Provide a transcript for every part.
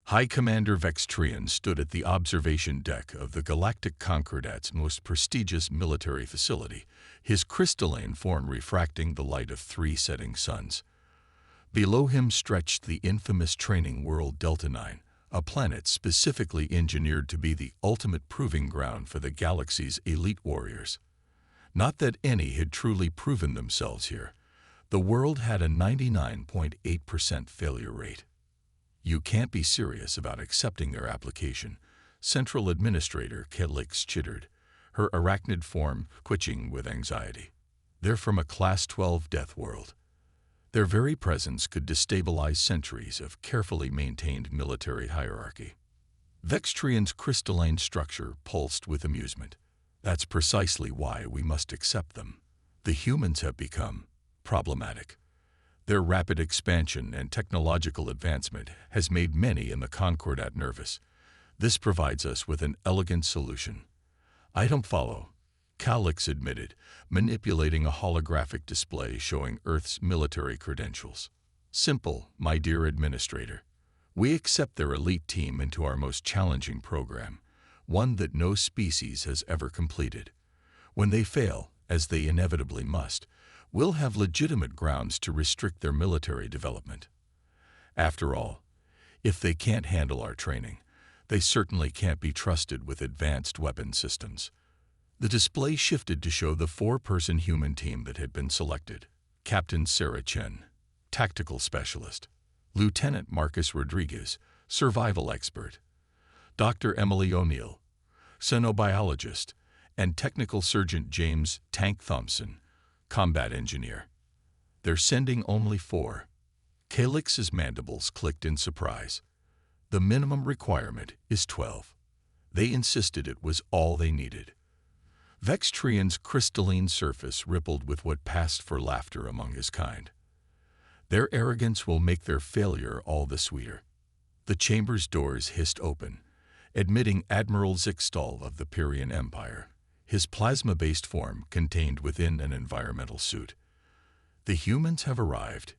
High Commander Vextrian stood at the observation deck of the Galactic Concordats' most prestigious military facility, his crystalline form refracting the light of 3 setting suns. Below him stretched the infamous training world Delta 9, a planet specifically engineered to be the ultimate proving ground for the galaxy's elite warriors. Not that any had truly proven themselves here. The world had a 99.8% failure rate. "You can't be serious about accepting their application," Central Administrator Calix chittered, her arachnid form twitching with anxiety. "They're from a Class 12 death world. Their very presence could destabilize centuries of carefully maintained military hierarchy." Vextrian's crystalline structure pulsed with amusement. "That's precisely why we must accept them. The humans have become problematic. Their rapid expansion and technological advancement has made many in the Concordat nervous. This provides us with an elegant solution." "I don't follow," Calix admitted, manipulating a holographic display showing Earth's military credentials. "Simple, my dear administrator. We accept their elite team into our most challenging program, one that no species has ever completed. When they fail, as they inevitably must, we'll have legitimate grounds to restrict their military development. After all, if they can't handle our training, they certainly can't be trusted with advanced weapon systems." The display shifted to show the 4-person human team that had been selected. Captain Sarah Chen, tactical specialist; Lieutenant Marcus Rodriguez, survival expert; Dr. Emily O'Neill, xenobiologist; and Technical Sergeant James Tank Thompson, combat engineer. "They're sending only 4. Calix's mandibles clicked in surprise. "The minimum requirement is 12. They insisted it was all they needed." Vextrian's crystalline surface rippled with what passed for laughter among his kind. "Their arrogance will make their failure all the sweeter." The chamber's doors hissed open, admitting Admiral Zixtal of the Pyrian Empire, his plasma-based form contained within an environmental suit. "The humans have arrived,"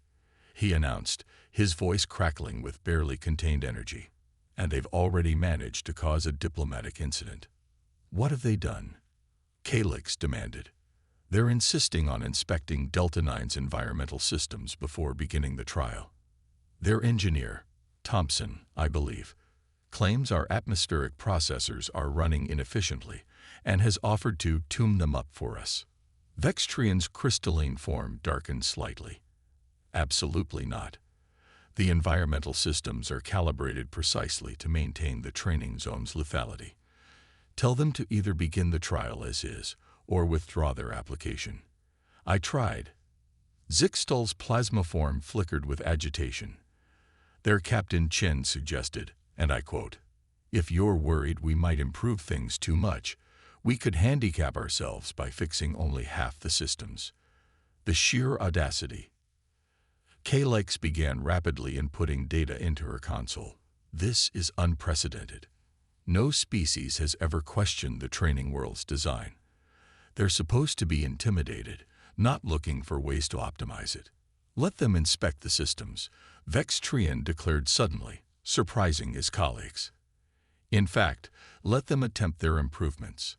he announced, his voice crackling with barely contained energy. "And they've already managed to cause a diplomatic incident." "What have they done?" Calix demanded. "They're insisting on inspecting Delta 9's environmental systems before beginning the trial. Their engineer, Thompson, I believe, claims our atmospheric processors are running inefficiently and has offered to tune them up for us." Vextrian's crystalline form darkened slightly. "Absolutely not. The environmental systems are calibrated precisely to maintain the training zone's lethality. Tell them to either begin the trial as is or withdraw their application." "I tried." Zixtal's plasma form flickered with agitation. Their Captain Chen suggested, and I quote, "If you're worried we might improve things too much, we could handicap ourselves by fixing only half the systems." The sheer audacity. Calix began rapidly inputting data into her console. "This is unprecedented. No species has ever questioned the training world's design. They're supposed to be intimidated, not looking for ways to optimize it. Let them inspect the systems," Vextrian declared suddenly, surprising his colleagues. "In fact, let them attempt their improvements.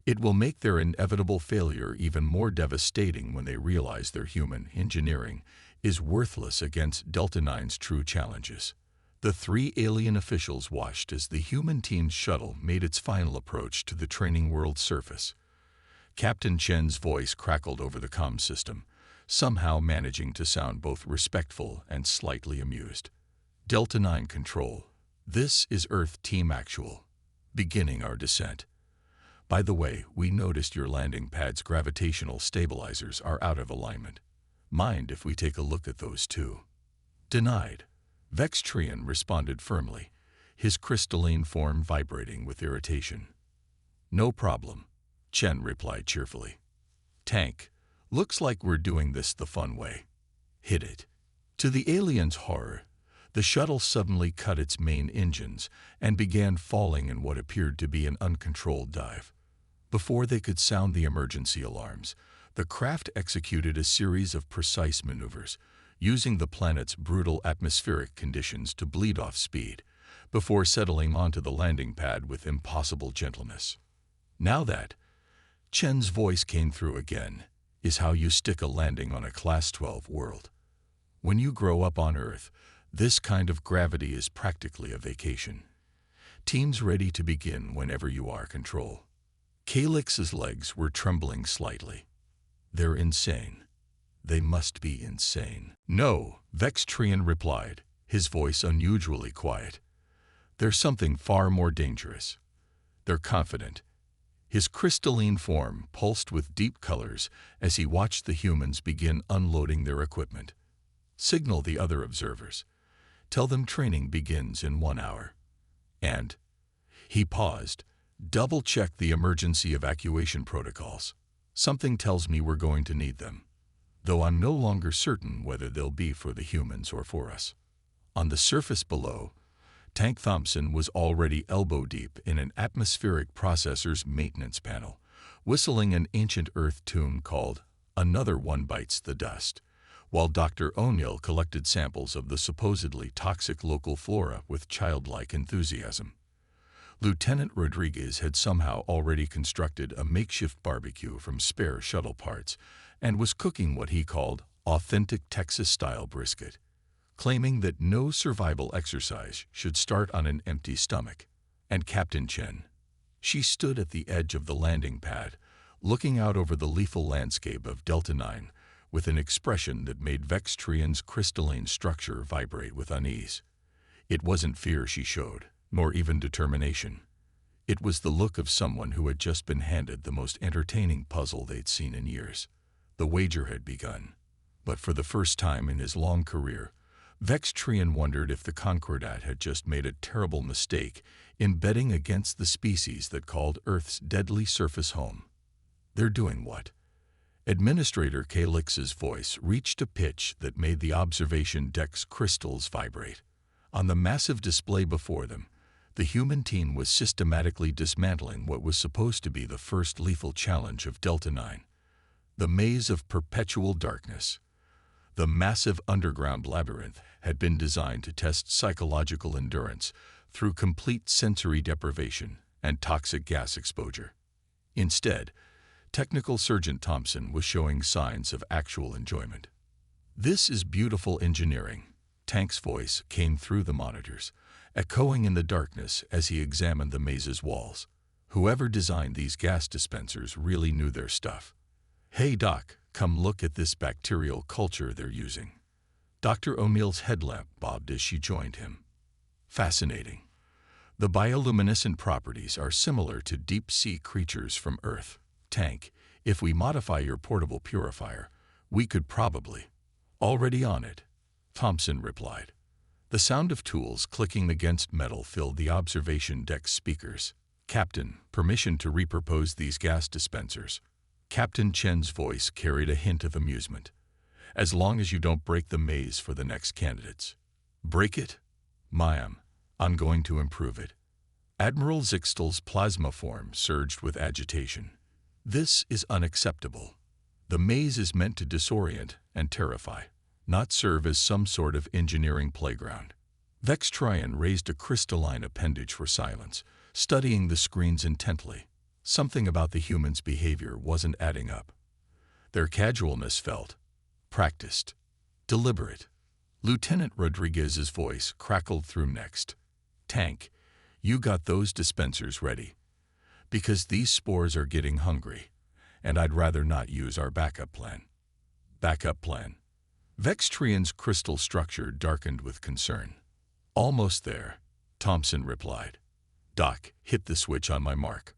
It will make their inevitable failure even more devastating when they realize their human engineering is worthless against Delta 9's true challenges." The 3 alien officials watched as the human team's shuttle made its final approach to the training world's surface. Captain Chen's voice crackled over the comm system, somehow managing to sound both respectful and slightly amused. "Delta 9 Control, this is Earth Team Actual. Beginning our descent. By the way, we noticed your landing pad's gravitational stabilizers are out of alignment. Mind if we take a look at those too?" "Denied." Vextrian responded firmly, his crystalline form vibrating with irritation. "No problem," Chen replied cheerfully. "Tank, looks like we're doing this the fun way. Hit it." To the aliens' horror, the shuttle suddenly cut its main engines and began falling in what appeared to be an uncontrolled dive. Before they could sound the emergency alarms, the craft executed a series of precise maneuvers, using the planet's brutal atmospheric conditions to bleed off speed, before settling onto the landing pad with impossible gentleness. Now that, Chen's voice came through again, is how you stick a landing on a Class 12 world. When you grow up on Earth, this kind of gravity is practically a vacation. Teams ready to begin whenever you are control. Calix's legs were trembling slightly. They're insane. They must be insane. No, Vextrian replied, his voice unusually quiet. There's something far more dangerous. They're confident. His crystalline form pulsed with deep colors as he watched the humans begin unloading their equipment. Signal the other observers. Tell them training begins in 1 hour. And he paused. Double-check the emergency evacuation protocols. Something tells me we're going to need them, though I'm no longer certain whether they'll be for the humans or for us. On the surface below, Tank Thompson was already elbow-deep in an atmospheric processor's maintenance panel, whistling an ancient Earth tune called Another One Bites the Dust, while Dr. O'Neill collected samples of the supposedly toxic local flora with childlike enthusiasm. Lieutenant Rodriguez had somehow already constructed a makeshift barbecue from spare shuttle parts and was cooking what he called authentic Texas-style brisket, claiming that no survival exercise should start on an empty stomach. And Captain Chen, she stood at the edge of the landing pad, looking out over the lethal landscape of Delta 9 with an expression that made Vextrian's crystalline structure vibrate with unease. It wasn't fear she showed, nor even determination. It was the look of someone who had just been handed the most entertaining puzzle they'd seen in years. The wager had begun, but for the first time in his long career, Vextrian wondered if the Concordat had just made a terrible mistake in betting against the species that called Earth's deadly surface home. They're doing what? Administrator Calix's voice reached a pitch that made the observation deck's crystals vibrate. On the massive display before them, the human team was systematically dismantling what was supposed to be the first lethal challenge of Delta 9. The maze of perpetual darkness. The massive underground labyrinth had been designed to test psychological endurance through complete sensory deprivation and toxic gas exposure. Instead, Technical Sergeant Thompson was showing signs of actual enjoyment. This is beautiful engineering. Tank's voice came through the monitors, echoing in the darkness as he examined the maze's walls. Whoever designed these gas dispensers really knew their stuff. Hey Doc, come look at this bacterial culture they're using. Dr. O'Neill's headlamp bobbed as she joined him. Fascinating. The bioluminescent properties are similar to deep-sea creatures from Earth. Tank, if we modify your portable purifier, we could probably. Already on it, Thompson replied. The sound of tools clicking against metal filled the observation deck speakers. Captain, permission to repurpose these gas dispensers. Captain Chen's voice carried a hint of amusement. As long as you don't break the maze for the next candidates. Break it? Ma'am, I'm going to improve it. Admiral Zixtel's plasma form surged with agitation. This is unacceptable. The maze is meant to disorient and terrify, not serve as some sort of engineering playground. Vextrian raised a crystalline appendage for silence, studying the screens intently. Something about the humans' behavior wasn't adding up. Their casualness felt practiced, deliberate. Lieutenant Rodriguez's voice crackled through next. Tank, you got those dispensers ready. Because these spores are getting hungry, and I'd rather not use our backup plan. Backup plan. Vextrian's crystal structure darkened with concern. Almost there, Thompson replied. Doc, hit the switch on my mark.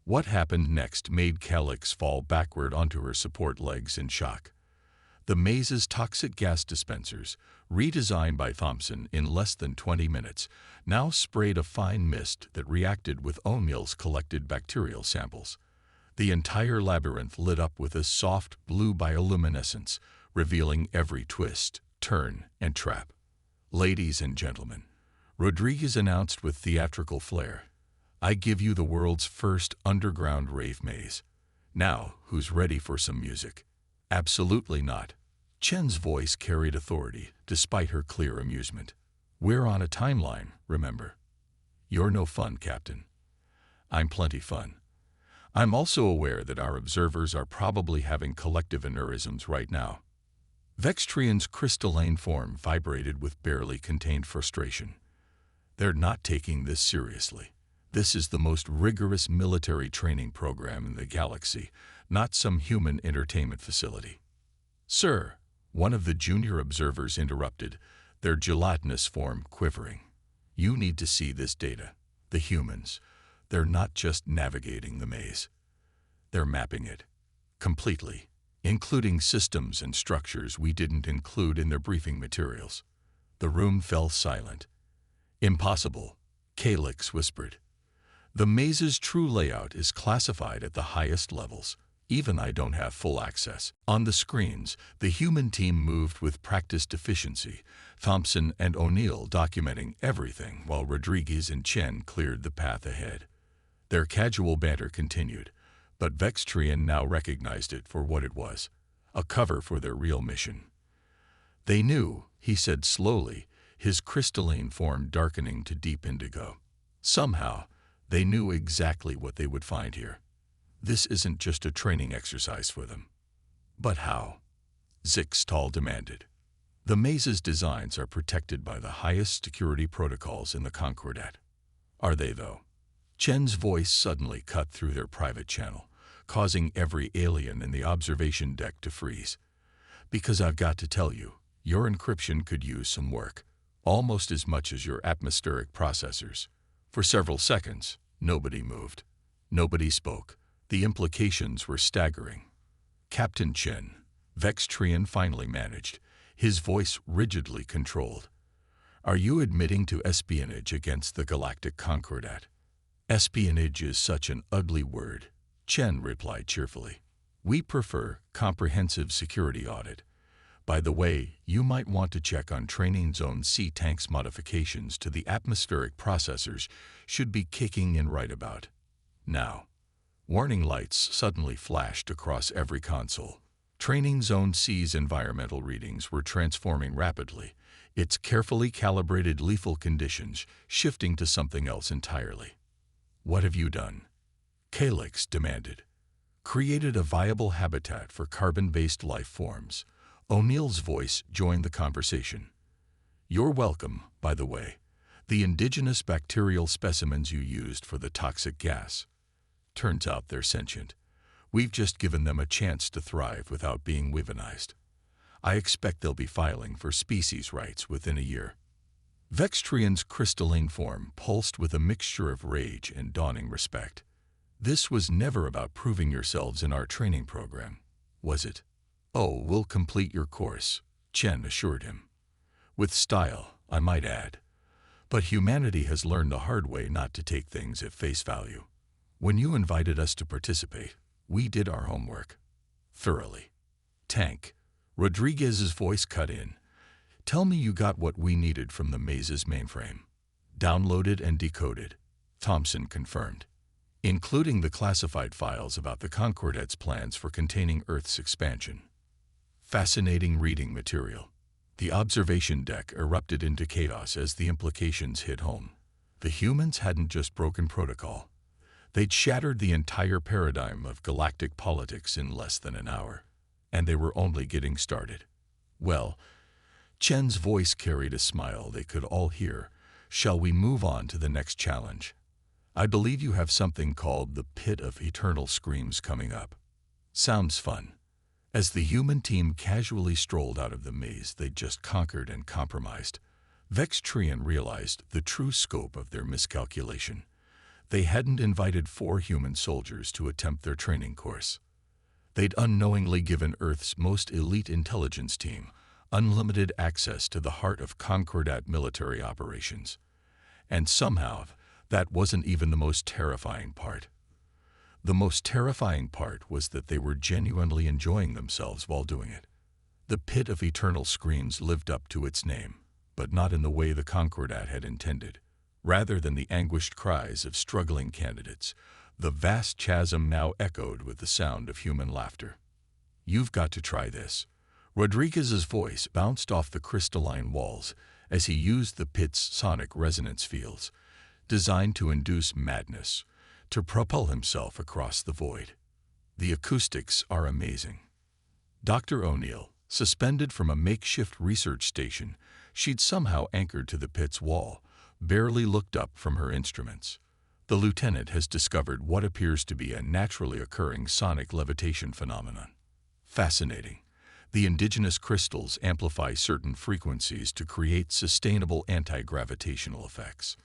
What happened next made Calix fall backward onto her support legs in shock. The maze's toxic gas dispensers, redesigned by Thompson in less than 20 minutes, now sprayed a fine mist that reacted with O'Neill's collected bacterial samples. The entire labyrinth lit up with a soft blue bioluminescence, revealing every twist, turn, and trap. Ladies and gentlemen, Rodriguez announced with theatrical flair, I give you the world's first underground rave maze. Now, who's ready for some music? Absolutely not. Chen's voice carried authority, despite her clear amusement. We're on a timeline, remember. You're no fun, Captain. I'm plenty fun. I'm also aware that our observers are probably having collective aneurysms right now. Vextrian's crystalline form vibrated with barely contained frustration. They're not taking this seriously. This is the most rigorous military training program in the galaxy, not some human entertainment facility. Sir, one of the junior observers interrupted, their gelatinous form quivering. You need to see this data. The humans, they're not just navigating the maze. They're mapping it. Completely. Including systems and structures we didn't include in their briefing materials. The room fell silent. Impossible, Calyx whispered. The maze's true layout is classified at the highest levels. Even I don't have full access. On the screens, the human team moved with practiced efficiency, Thompson and O'Neill documenting everything while Rodriguez and Chen cleared the path ahead. Their casual banter continued, but Vextrian now recognized it for what it was, a cover for their real mission. They knew, he said slowly, his crystalline form darkening to deep indigo. Somehow, they knew exactly what they would find here. This isn't just a training exercise for them. But how? Zixtal demanded. The maze's designs are protected by the highest security protocols in the Concordat. Are they, though? Chen's voice suddenly cut through their private channel, causing every alien in the observation deck to freeze. Because I've got to tell you, your encryption could use some work, almost as much as your atmospheric processors. For several seconds, nobody moved. Nobody spoke. The implications were staggering. Captain Chen, Vextrian finally managed, his voice rigidly controlled. Are you admitting to espionage against the Galactic Concordat? Espionage is such an ugly word, Chen replied cheerfully. We prefer comprehensive security audit. By the way, you might want to check on Training Zone C tanks modifications to the atmospheric processors should be kicking in right about now. Warning lights suddenly flashed across every console. Training Zone C's environmental readings were transforming rapidly, its carefully calibrated lethal conditions shifting to something else entirely. What have you done? Calyx demanded. Created a viable habitat for carbon-based life forms. O'Neill's voice joined the conversation. You're welcome, by the way. The indigenous bacterial specimens you used for the toxic gas. Turns out they're sentient. We've just given them a chance to thrive without being weaponized. I expect they'll be filing for species rights within a year. Vextrian's crystalline form pulsed with a mixture of rage and dawning respect. This was never about proving yourselves in our training program, was it? Oh, we'll complete your course, Chen assured him. With style, I might add. But humanity has learned the hard way not to take things at face value. When you invited us to participate, we did our homework. Thoroughly. Tank. Rodriguez's voice cut in. Tell me you got what we needed from the maze's mainframe. Downloaded and decoded. Thompson confirmed. Including the classified files about the Concordat's plans for containing Earth's expansion. Fascinating reading material. The observation deck erupted into chaos as the implications hit home. The humans hadn't just broken protocol. They'd shattered the entire paradigm of galactic politics in less than an hour. And they were only getting started. Well, Chen's voice carried a smile they could all hear. Shall we move on to the next challenge? I believe you have something called the Pit of Eternal Screams coming up. Sounds fun. As the human team casually strolled out of the maze they'd just conquered and compromised, Vextrian realized the true scope of their miscalculation. They hadn't invited 4 human soldiers to attempt their training course. They'd unknowingly given Earth's most elite intelligence team unlimited access to the heart of Concordat military operations. And somehow, that wasn't even the most terrifying part. The most terrifying part was that they were genuinely enjoying themselves while doing it. The Pit of Eternal Screams lived up to its name, but not in the way the Concordat had intended. Rather than the anguished cries of struggling candidates, the vast chasm now echoed with the sound of human laughter. You've got to try this. Rodriguez's voice bounced off the crystalline walls as he used the pit's sonic resonance fields. designed to induce madness, to propel himself across the void. The acoustics are amazing. Dr. O'Neill, suspended from a makeshift research station she'd somehow anchored to the pit's wall, barely looked up from her instruments. The lieutenant has discovered what appears to be a naturally occurring sonic levitation phenomenon. Fascinating. The indigenous crystals amplify certain frequencies to create sustainable anti-gravitational effects.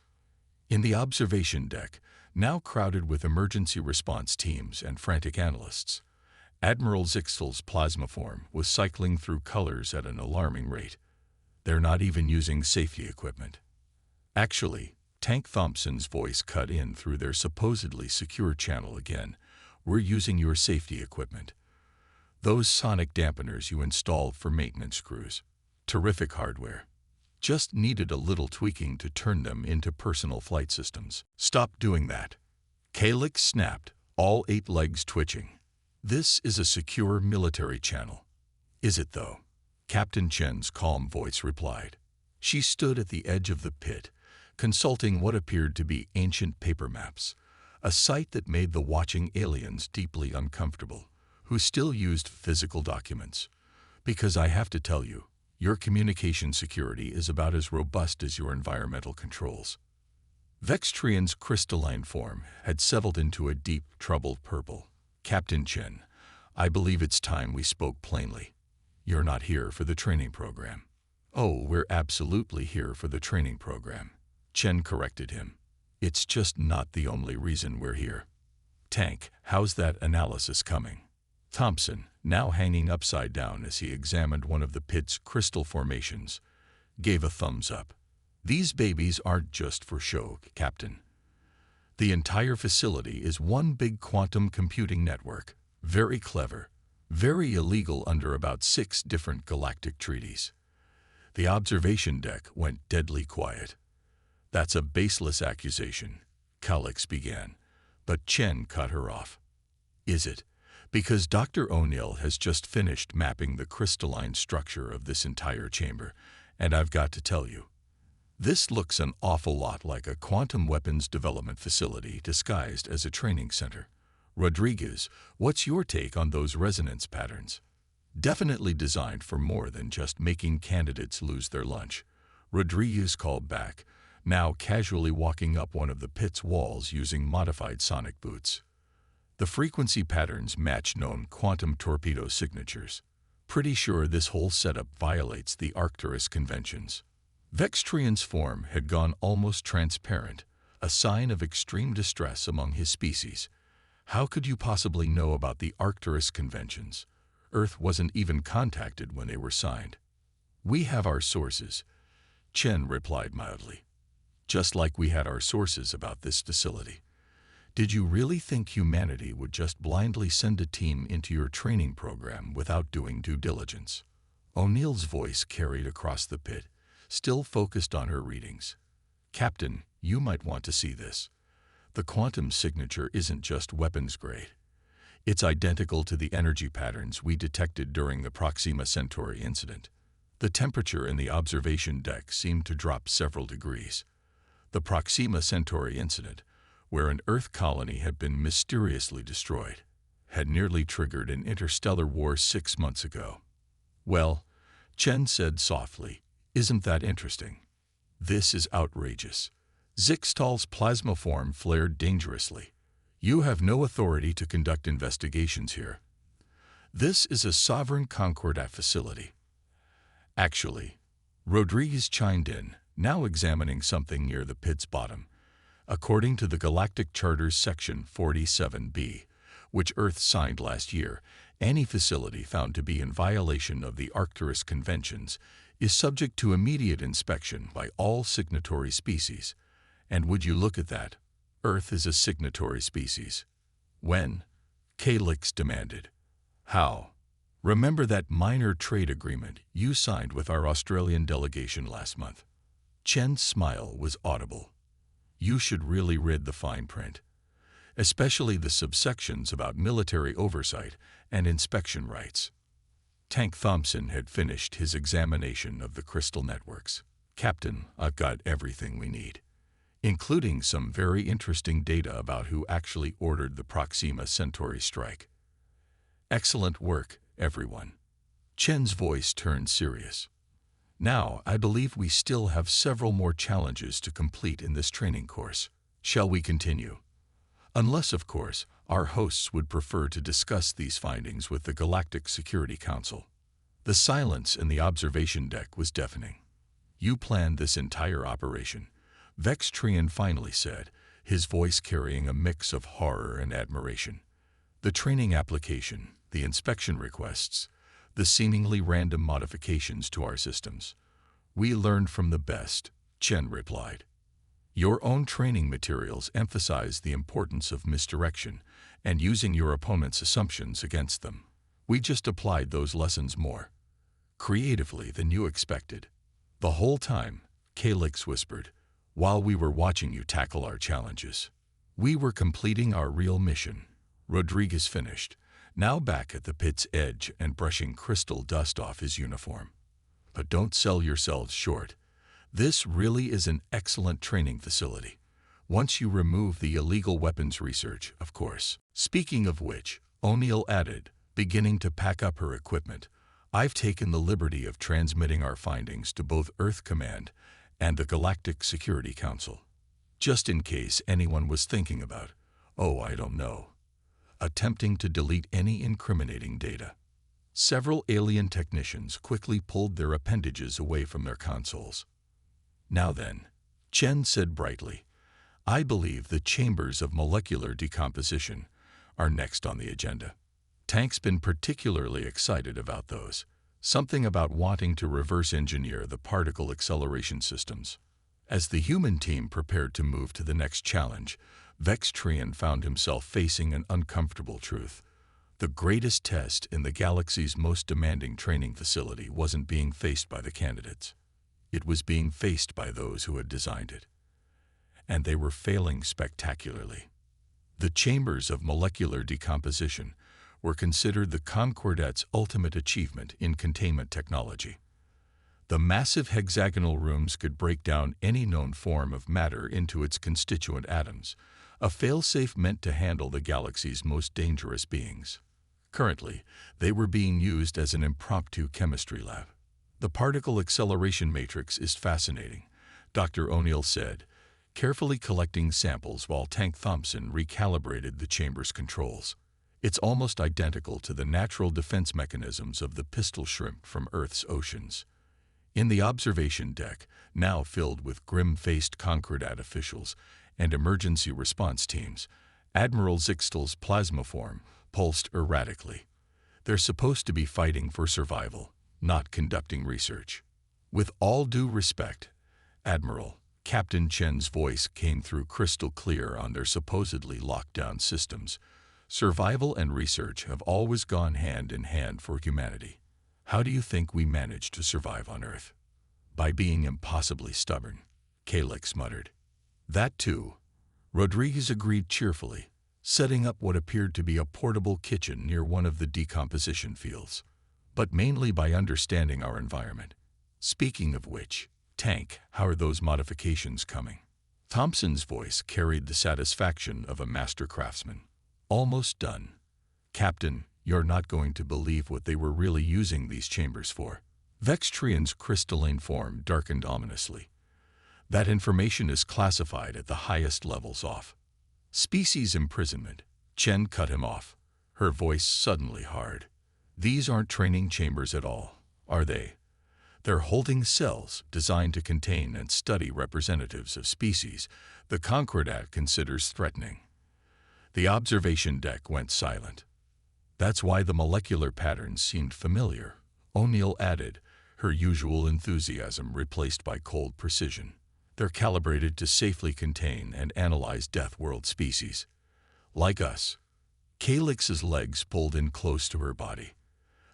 In the observation deck, now crowded with emergency response teams and frantic analysts, Admiral Zixel's plasma form was cycling through colors at an alarming rate. They're not even using safety equipment. Actually, Tank Thompson's voice cut in through their supposedly secure channel again. We're using your safety equipment. Those sonic dampeners you installed for maintenance crews. Terrific hardware. Just needed a little tweaking to turn them into personal flight systems. Stop doing that. Calyx snapped, all 8 legs twitching. This is a secure military channel. Is it though? Captain Chen's calm voice replied. She stood at the edge of the pit, consulting what appeared to be ancient paper maps, a sight that made the watching aliens deeply uncomfortable, who still used physical documents. Because I have to tell you, your communication security is about as robust as your environmental controls. Vextrian's crystalline form had settled into a deep, troubled purple. Captain Chen, I believe it's time we spoke plainly. You're not here for the training program. Oh, we're absolutely here for the training program. Chen corrected him. It's just not the only reason we're here. Tank, how's that analysis coming? Thompson, now hanging upside down as he examined one of the pit's crystal formations, gave a thumbs up. These babies aren't just for show, Captain. The entire facility is one big quantum computing network. Very clever, very illegal under about 6 different galactic treaties. The observation deck went deadly quiet. That's a baseless accusation, Calyx began, but Chen cut her off. Is it? Because Dr. O'Neill has just finished mapping the crystalline structure of this entire chamber, and I've got to tell you, this looks an awful lot like a quantum weapons development facility disguised as a training center. Rodriguez, what's your take on those resonance patterns? Definitely designed for more than just making candidates lose their lunch. Rodriguez called back, now casually walking up one of the pit's walls using modified sonic boots. The frequency patterns match known quantum torpedo signatures. Pretty sure this whole setup violates the Arcturus conventions. Vextrian's form had gone almost transparent, a sign of extreme distress among his species. How could you possibly know about the Arcturus conventions? Earth wasn't even contacted when they were signed. We have our sources, Chen replied mildly. Just like we had our sources about this facility. Did you really think humanity would just blindly send a team into your training program without doing due diligence? O'Neill's voice carried across the pit, still focused on her readings. Captain, you might want to see this. The quantum signature isn't just weapons grade. It's identical to the energy patterns we detected during the Proxima Centauri incident. The temperature in the observation deck seemed to drop several degrees. The Proxima Centauri incident, where an Earth colony had been mysteriously destroyed, had nearly triggered an interstellar war 6 months ago. Well, Chen said softly, isn't that interesting? This is outrageous. Zixtal's plasma form flared dangerously. You have no authority to conduct investigations here. This is a sovereign Concordat facility. Actually, Rodriguez chimed in, now examining something near the pit's bottom. According to the Galactic Charter's Section 47B, which Earth signed last year, any facility found to be in violation of the Arcturus Conventions is subject to immediate inspection by all signatory species. And would you look at that? Earth is a signatory species. When? Calyx demanded. How? Remember that minor trade agreement you signed with our Australian delegation last month? Chen's smile was audible. You should really read the fine print, especially the subsections about military oversight and inspection rights. Tank Thompson had finished his examination of the crystal networks. Captain, I've got everything we need. including some very interesting data about who actually ordered the Proxima Centauri strike. Excellent work, everyone. Chen's voice turned serious. Now, I believe we still have several more challenges to complete in this training course. Shall we continue? Unless, of course, our hosts would prefer to discuss these findings with the Galactic Security Council. The silence in the observation deck was deafening. You planned this entire operation, Vextrian finally said, his voice carrying a mix of horror and admiration. The training application, the inspection requests, the seemingly random modifications to our systems. We learned from the best, Chen replied. Your own training materials emphasize the importance of misdirection and using your opponent's assumptions against them. We just applied those lessons more creatively than you expected. The whole time, Calyx whispered, while we were watching you tackle our challenges. We were completing our real mission. Rodriguez finished, now back at the pit's edge and brushing crystal dust off his uniform. But don't sell yourselves short. This really is an excellent training facility. Once you remove the illegal weapons research, of course. Speaking of which, O'Neill added, beginning to pack up her equipment, I've taken the liberty of transmitting our findings to both Earth Command and the Galactic Security Council. Just in case anyone was thinking about, I don't know, attempting to delete any incriminating data. Several alien technicians quickly pulled their appendages away from their consoles. Now then, Chen said brightly, I believe the chambers of molecular decomposition are next on the agenda. Tank's been particularly excited about those. Something about wanting to reverse engineer the particle acceleration systems. As the human team prepared to move to the next challenge, Vextrian found himself facing an uncomfortable truth. The greatest test in the galaxy's most demanding training facility wasn't being faced by the candidates. It was being faced by those who had designed it. And they were failing spectacularly. The chambers of molecular decomposition were considered the Concordat's ultimate achievement in containment technology. The massive hexagonal rooms could break down any known form of matter into its constituent atoms, a failsafe meant to handle the galaxy's most dangerous beings. Currently, they were being used as an impromptu chemistry lab. The particle acceleration matrix is fascinating, Dr. O'Neill said, carefully collecting samples while Tank Thompson recalibrated the chamber's controls. It's almost identical to the natural defense mechanisms of the pistol shrimp from Earth's oceans. In the observation deck, now filled with grim-faced Concordat officials and emergency response teams, Admiral Zixtel's plasma form pulsed erratically. They're supposed to be fighting for survival, not conducting research. With all due respect, Admiral, Captain Chen's voice came through crystal clear on their supposedly locked-down systems. Survival and research have always gone hand in hand for humanity. How do you think we managed to survive on Earth? By being impossibly stubborn, Calyx muttered. That too, Rodriguez agreed cheerfully, setting up what appeared to be a portable kitchen near one of the decomposition fields. But mainly by understanding our environment. Speaking of which, Tank, how are those modifications coming? Thompson's voice carried the satisfaction of a master craftsman. Almost done. Captain, you're not going to believe what they were really using these chambers for. Vextrian's crystalline form darkened ominously. That information is classified at the highest levels off. Species imprisonment. Chen cut him off, her voice suddenly hard. These aren't training chambers at all, are they? They're holding cells designed to contain and study representatives of species the Concordat considers threatening. The observation deck went silent. That's why the molecular patterns seemed familiar, O'Neill added, her usual enthusiasm replaced by cold precision. They're calibrated to safely contain and analyze Deathworld species. Like us. Calyx's legs pulled in close to her body.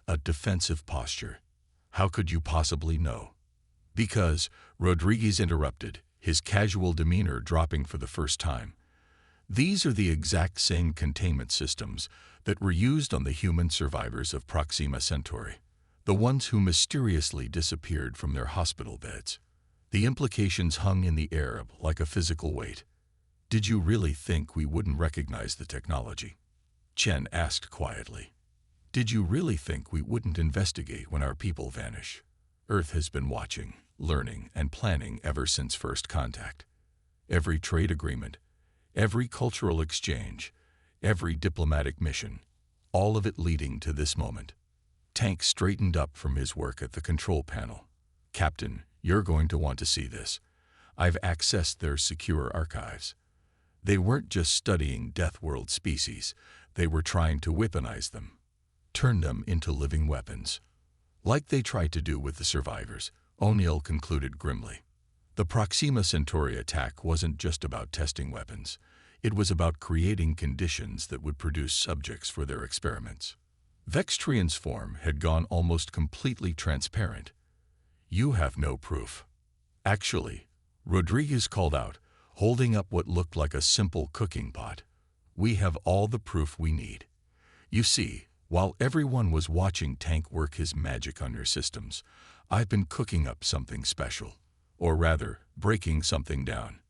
A defensive posture. How could you possibly know? Because, Rodriguez interrupted, his casual demeanor dropping for the first time. These are the exact same containment systems that were used on the human survivors of Proxima Centauri, the ones who mysteriously disappeared from their hospital beds. The implications hung in the air like a physical weight. Did you really think we wouldn't recognize the technology? Chen asked quietly. Did you really think we wouldn't investigate when our people vanish? Earth has been watching, learning, and planning ever since first contact. Every trade agreement, every cultural exchange, every diplomatic mission, all of it leading to this moment. Tank straightened up from his work at the control panel. Captain, you're going to want to see this. I've accessed their secure archives. They weren't just studying Deathworld species, they were trying to weaponize them, turn them into living weapons. Like they tried to do with the survivors, O'Neill concluded grimly. The Proxima Centauri attack wasn't just about testing weapons. It was about creating conditions that would produce subjects for their experiments. Vextrian's form had gone almost completely transparent. You have no proof. Actually, Rodriguez called out, holding up what looked like a simple cooking pot. We have all the proof we need. You see, while everyone was watching Tank work his magic on your systems, I've been cooking up something special. Or rather, breaking something down.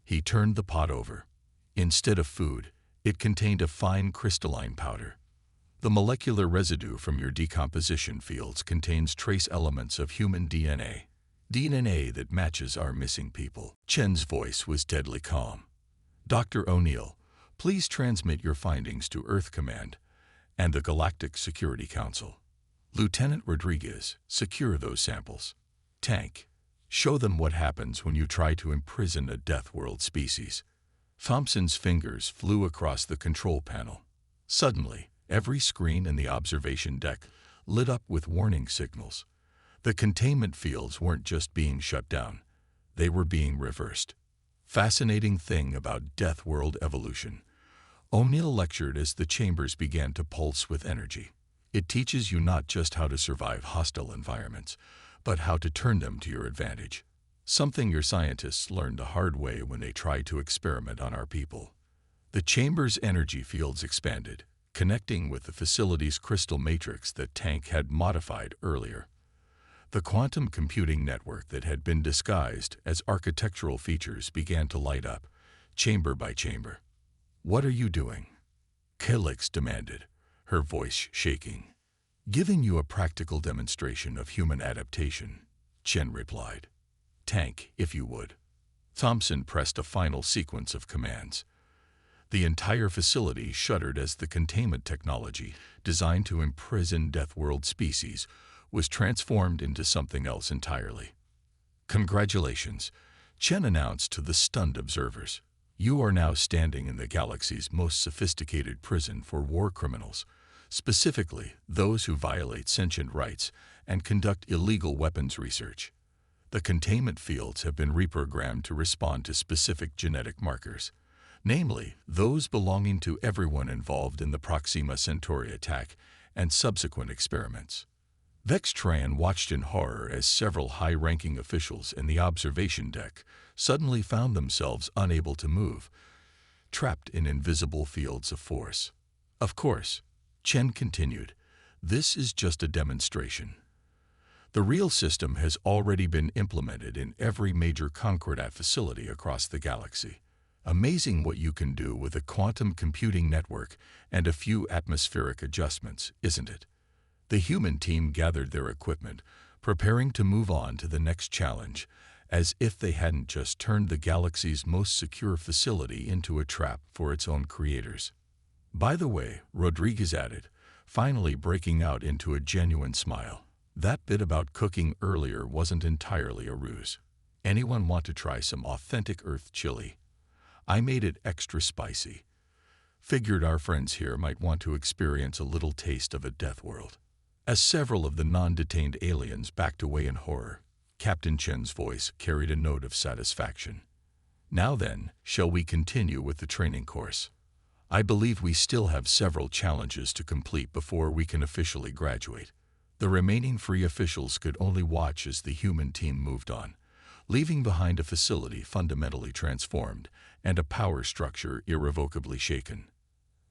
He turned the pot over. Instead of food, it contained a fine crystalline powder. The molecular residue from your decomposition fields contains trace elements of human DNA. DNA that matches our missing people. Chen's voice was deadly calm. Dr. O'Neill, please transmit your findings to Earth Command and the Galactic Security Council. Lieutenant Rodriguez, secure those samples. Tank, show them what happens when you try to imprison a Deathworld species. Thompson's fingers flew across the control panel. Suddenly, every screen in the observation deck lit up with warning signals. The containment fields weren't just being shut down, they were being reversed. Fascinating thing about Deathworld evolution. O'Neill lectured as the chambers began to pulse with energy. It teaches you not just how to survive hostile environments, but how to turn them to your advantage. Something your scientists learned the hard way when they tried to experiment on our people. The chamber's energy fields expanded, connecting with the facility's crystal matrix that Tank had modified earlier. The quantum computing network that had been disguised as architectural features began to light up, chamber by chamber. What are you doing? Calyx demanded, her voice shaking. Giving you a practical demonstration of human adaptation, Chen replied. Tank, if you would. Thompson pressed a final sequence of commands. The entire facility shuddered as the containment technology, designed to imprison Deathworld species, was transformed into something else entirely. Congratulations, Chen announced to the stunned observers. You are now standing in the galaxy's most sophisticated prison for war criminals, specifically those who violate sentient rights and conduct illegal weapons research. The containment fields have been reprogrammed to respond to specific genetic markers, namely those belonging to everyone involved in the Proxima Centauri attack and subsequent experiments. Vextrian watched in horror as several high-ranking officials in the observation deck suddenly found themselves unable to move, trapped in invisible fields of force. Of course, Chen continued, this is just a demonstration. The real system has already been implemented in every major Concordat facility across the galaxy. Amazing what you can do with a quantum computing network and a few atmospheric adjustments, isn't it? The human team gathered their equipment, preparing to move on to the next challenge, as if they hadn't just turned the galaxy's most secure facility into a trap for its own creators. By the way, Rodriguez added, finally breaking out into a genuine smile, that bit about cooking earlier wasn't entirely a ruse. Anyone want to try some authentic Earth chili? I made it extra spicy. Figured our friends here might want to experience a little taste of a Deathworld. As several of the non-detained aliens backed away in horror, Captain Chen's voice carried a note of satisfaction. Now then, shall we continue with the training course? I believe we still have several challenges to complete before we can officially graduate. The remaining free officials could only watch as the human team moved on, leaving behind a facility fundamentally transformed and a power structure irrevocably shaken.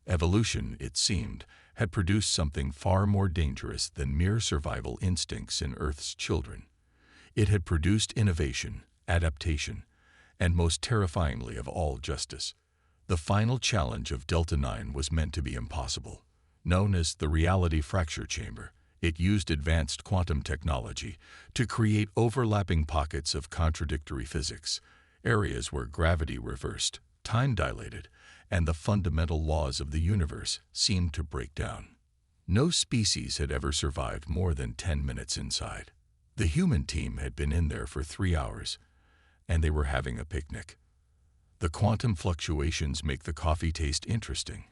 Evolution, it seemed, had produced something far more dangerous than mere survival instincts in Earth's children. It had produced innovation, adaptation, and most terrifyingly of all, justice. The final challenge of Delta-9 was meant to be impossible. Known as the reality fracture chamber, it used advanced quantum technology to create overlapping pockets of contradictory physics, areas where gravity reversed, time dilated, and the fundamental laws of the universe seemed to break down. No species had ever survived more than 10 minutes inside. The human team had been in there for 3 hours, and they were having a picnic. "The quantum fluctuations make the coffee taste interesting,"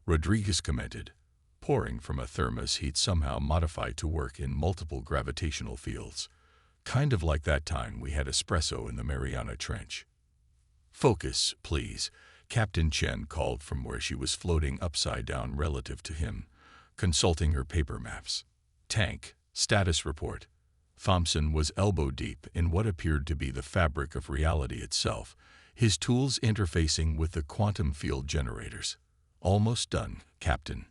Rodriguez commented, pouring from a thermos he'd somehow modified to work in multiple gravitational fields. "Kind of like that time we had espresso in the Mariana Trench." "Focus, please," Captain Chen called from where she was floating upside down relative to him, consulting her paper maps. "Tank, status report." Thompson was elbow-deep in what appeared to be the fabric of reality itself, his tools interfacing with the quantum field generators. "Almost done, Captain.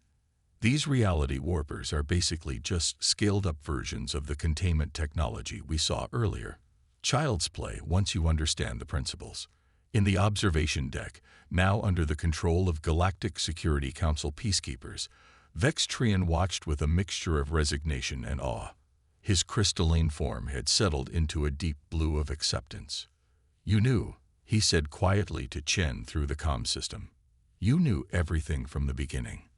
These reality warpers are basically just scaled-up versions of the containment technology we saw earlier. Child's play once you understand the principles." In the observation deck, now under the control of Galactic Security Council peacekeepers, Vextrian watched with a mixture of resignation and awe. His crystalline form had settled into a deep blue of acceptance. "You knew," he said quietly to Chen through the comm system. "You knew everything from the beginning.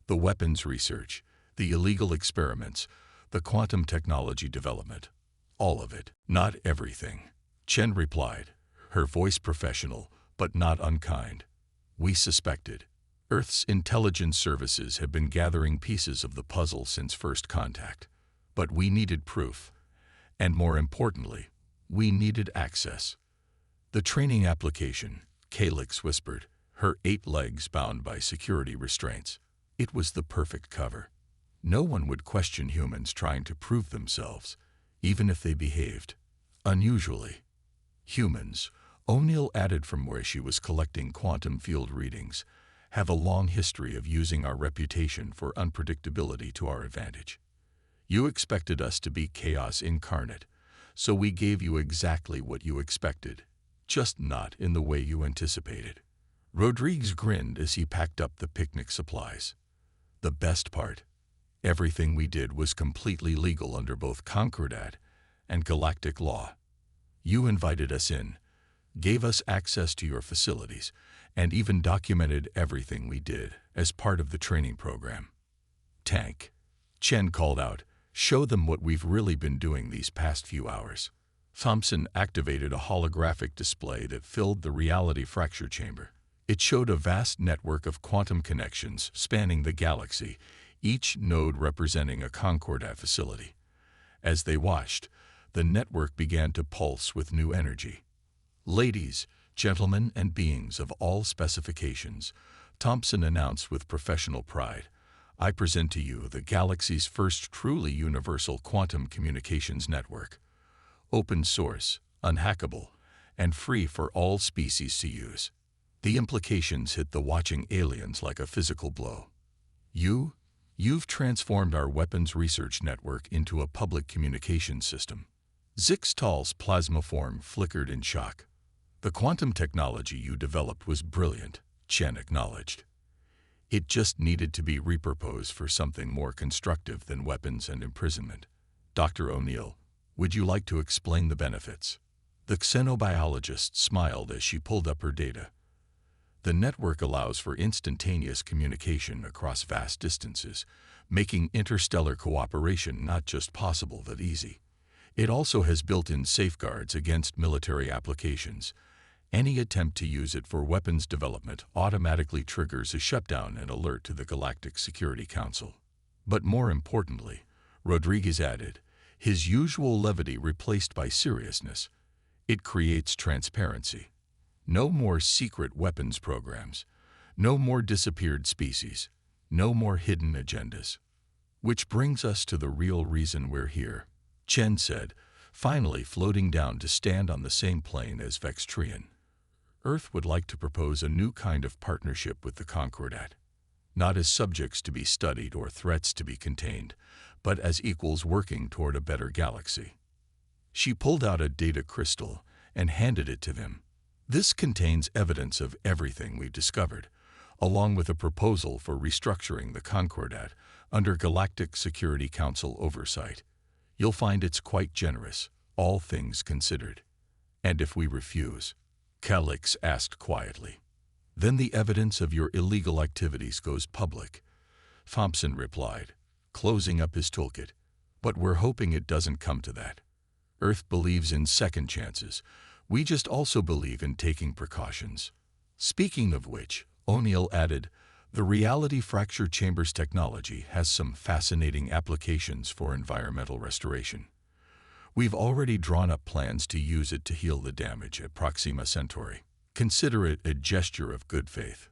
The weapons research, the illegal experiments, the quantum technology development. All of it." "Not everything," Chen replied, her voice professional but not unkind. "We suspected. Earth's intelligence services have been gathering pieces of the puzzle since first contact. But we needed proof. And more importantly, we needed access." "The training application," Calyx whispered, her 8 legs bound by security restraints. "It was the perfect cover. No one would question humans trying to prove themselves, even if they behaved unusually. Humans," O'Neill added from where she was collecting quantum field readings, "have a long history of using our reputation for unpredictability to our advantage. You expected us to be chaos incarnate, so we gave you exactly what you expected, just not in the way you anticipated." Rodriguez grinned as he packed up the picnic supplies. "The best part, everything we did was completely legal under both Concordat and galactic law. You invited us in, gave us access to your facilities, and even documented everything we did as part of the training program." "Tank," Chen called out, "show them what we've really been doing these past few hours." Thompson activated a holographic display that filled the reality fracture chamber. It showed a vast network of quantum connections spanning the galaxy, each node representing a Concordat facility. As they watched, the network began to pulse with new energy. "Ladies, gentlemen, and beings of all specifications," Thompson announced with professional pride, "I present to you the galaxy's first truly universal quantum communications network. Open source, unhackable, and free for all species to use." The implications hit the watching aliens like a physical blow. You've transformed our weapons research network into a public communications system." Zixtal's plasma form flickered in shock. "The quantum technology you developed was brilliant," Chen acknowledged. "It just needed to be repurposed for something more constructive than weapons and imprisonment. Dr. O'Neill, would you like to explain the benefits?" The xenobiologist smiled as she pulled up her data. "The network allows for instantaneous communication across vast distances, making interstellar cooperation not just possible but easy. It also has built-in safeguards against military applications. Any attempt to use it for weapons development automatically triggers a shutdown and alert to the Galactic Security Council." "But more importantly," Rodriguez added, his usual levity replaced by seriousness, "it creates transparency. No more secret weapons programs, no more disappeared species, no more hidden agendas." "Which brings us to the real reason we're here," Chen said, finally floating down to stand on the same plane as Vextrian. "Earth would like to propose a new kind of partnership with the Concordat, not as subjects to be studied or threats to be contained, but as equals working toward a better galaxy." She pulled out a data crystal and handed it to them. This contains evidence of everything we've discovered, along with a proposal for restructuring the Concordat under Galactic Security Council oversight. You'll find it's quite generous, all things considered. And if we refuse? Calix asked quietly. Then the evidence of your illegal activities goes public, Thompson replied, closing up his toolkit. But we're hoping it doesn't come to that. Earth believes in second chances. We just also believe in taking precautions. Speaking of which, O'Neill added, the reality fracture chambers technology has some fascinating applications for environmental restoration. We've already drawn up plans to use it to heal the damage at Proxima Centauri. Consider it a gesture of good faith.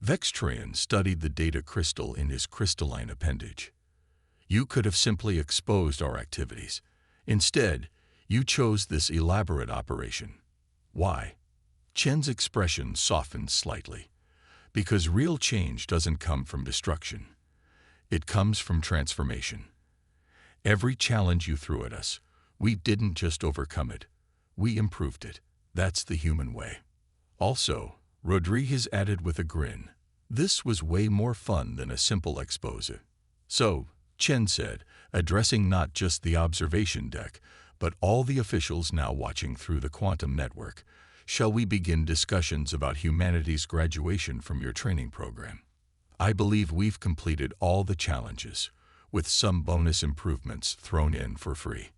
Vextrian studied the data crystal in his crystalline appendage. You could have simply exposed our activities. Instead, you chose this elaborate operation. Why? Chen's expression softened slightly. Because real change doesn't come from destruction. It comes from transformation. Every challenge you threw at us, we didn't just overcome it. We improved it. That's the human way. Also, Rodriguez added with a grin, this was way more fun than a simple expose. So, Chen said, addressing not just the observation deck, but all the officials now watching through the quantum network, shall we begin discussions about humanity's graduation from your training program? I believe we've completed all the challenges, with some bonus improvements thrown in for free.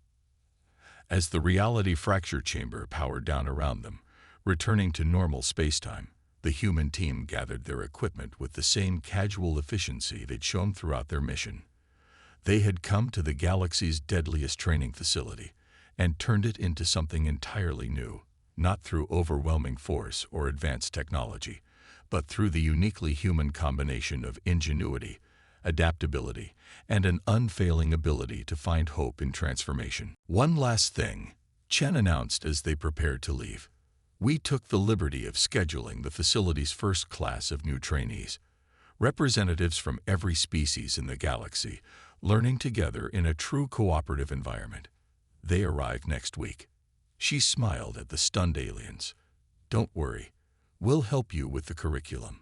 As the reality fracture chamber powered down around them, returning to normal spacetime, the human team gathered their equipment with the same casual efficiency they'd shown throughout their mission. They had come to the galaxy's deadliest training facility and turned it into something entirely new, not through overwhelming force or advanced technology, but through the uniquely human combination of ingenuity, adaptability, and an unfailing ability to find hope in transformation. One last thing, Chen announced as they prepared to leave. We took the liberty of scheduling the facility's first class of new trainees, representatives from every species in the galaxy, learning together in a true cooperative environment. They arrive next week. She smiled at the stunned aliens. Don't worry, we'll help you with the curriculum.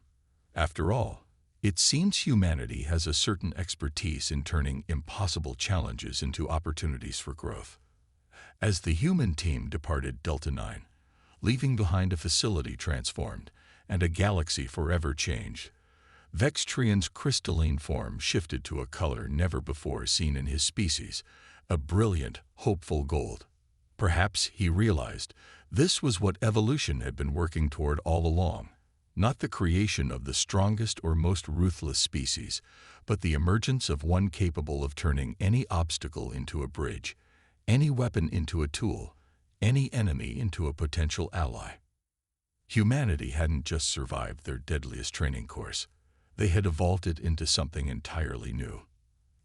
After all, it seems humanity has a certain expertise in turning impossible challenges into opportunities for growth. As the human team departed Delta 9, leaving behind a facility transformed and a galaxy forever changed, Vextrian's crystalline form shifted to a color never before seen in his species, a brilliant, hopeful gold. Perhaps, he realized, this was what evolution had been working toward all along, not the creation of the strongest or most ruthless species, but the emergence of one capable of turning any obstacle into a bridge, any weapon into a tool, any enemy into a potential ally. Humanity hadn't just survived their deadliest training course. They had evolved it into something entirely new.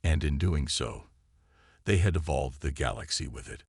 And in doing so, they had evolved the galaxy with it.